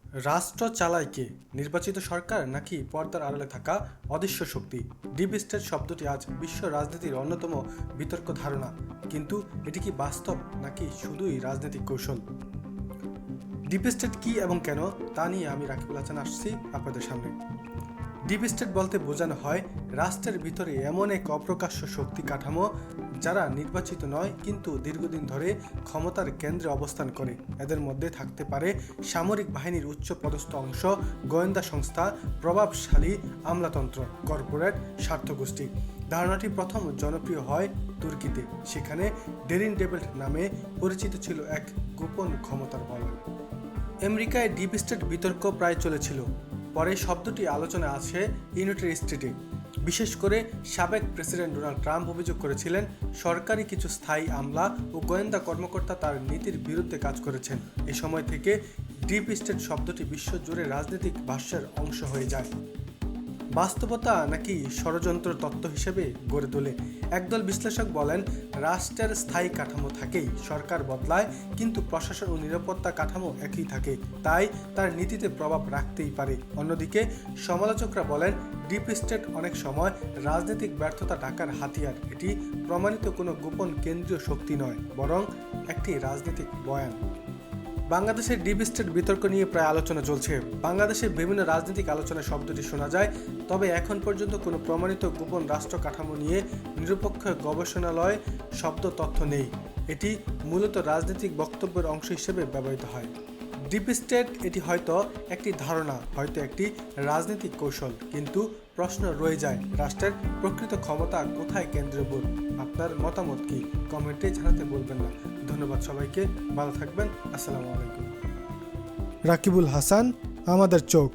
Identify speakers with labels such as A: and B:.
A: রাষ্ট্র চালায় কে? নির্বাচিত সরকার নাকি পর্দার আড়ালে থাকা অদৃশ্য শক্তি? ডিপ স্টেট শব্দটি আজ বিশ্ব রাজনীতির অন্যতম বিতর্ক ধারণা, কিন্তু এটি কি বাস্তব নাকি শুধুই রাজনৈতিক কৌশল? ডিপ স্টেট কি এবং কেন, তা নিয়ে আমি রাকিবুল হাসান আসছি আপনাদের সামনে। ডিপ স্টেট বলতে বোঝানো হয় রাষ্ট্রের ভিতরে এমন এক অপ্রকাশ্য শক্তি কাঠামো যারা নির্বাচিত নয় কিন্তু দীর্ঘদিন ধরে ক্ষমতার কেন্দ্রে অবস্থান করে। এদের মধ্যে থাকতে পারে সামরিক বাহিনীর উচ্চ পদস্থ অংশ, গোয়েন্দা সংস্থা, প্রভাবশালী আমলাতন্ত্র, কর্পোরেট স্বার্থগোষ্ঠী। ধারণাটি প্রথম জনপ্রিয় হয় তুর্কিতে। সেখানে ডেরিন ডেভিল্ট নামে পরিচিত ছিল এক গোপন ক্ষমতার বল। আমেরিকায় ডিপ স্টেট বিতর্ক প্রায় চলেছিল। পরে শব্দটি আলোচনা আছে ইউনাইটেড স্টেটে। বিশেষ করে সাবেক প্রেসিডেন্ট ডোনাল্ড ট্রাম্প অভিযোগ করেছিলেন সরকারি কিছু স্থায়ী আমলা ও গোয়েন্দা কর্মকর্তা তার নীতির বিরুদ্ধে কাজ করেছেন। এ সময় থেকে ডিপ স্টেট শব্দটি বিশ্বজুড়ে রাজনৈতিক ভাষ্যের অংশ হয়ে যায়। বাস্তবতা নাকি ষড়যন্ত্র তত্ত্ব হিসেবে গড়ে তোলে? একদল বিশ্লেষক বলেন রাষ্ট্রের স্থায়ী কাঠামো থাকেই, সরকার বদলায় কিন্তু প্রশাসন ও নিরাপত্তা কাঠামো একই থাকে, তাই তার নীতিতে প্রভাব রাখতেই পারে। অন্যদিকে সমালোচকরা বলেন ডিপ স্টেট অনেক সময় রাজনৈতিক ব্যর্থতা ঢাকার হাতিয়ার। এটি প্রমাণিত কোনো গোপন কেন্দ্রীয় শক্তি নয়, বরং একটি রাজনৈতিক বয়ান। বাংলাদেশের ডিপ স্টেট বিতর্ক নিয়ে প্রায় আলোচনা চলছে। বাংলাদেশে বিভিন্ন রাজনৈতিক আলোচনায় শব্দটি শোনা যায়, তবে এখন পর্যন্ত কোনো প্রমাণিত গোপন রাষ্ট্র কাঠামো নিয়ে নিরপেক্ষ গবেষণালয় শব্দ তথ্য নেই। এটি মূলত রাজনৈতিক বক্তব্যের অংশ হিসেবে ব্যবহৃত হয়। ডিপ স্টেট এটি হয়তো একটি ধারণা, হয়তো একটি রাজনৈতিক কৌশল, কিন্তু প্রশ্ন রয়ে যায় রাষ্ট্রের প্রকৃত ক্ষমতা কোথায় কেন্দ্রীভূত? আপনার মতামত কি? কমেন্টে জানাতে বলবেন না। ধন্যবাদ সবাইকে, ভালো থাকবেন। আসসালামু আলাইকুম। রাকিবুল হাসান, আমাদের চোখ।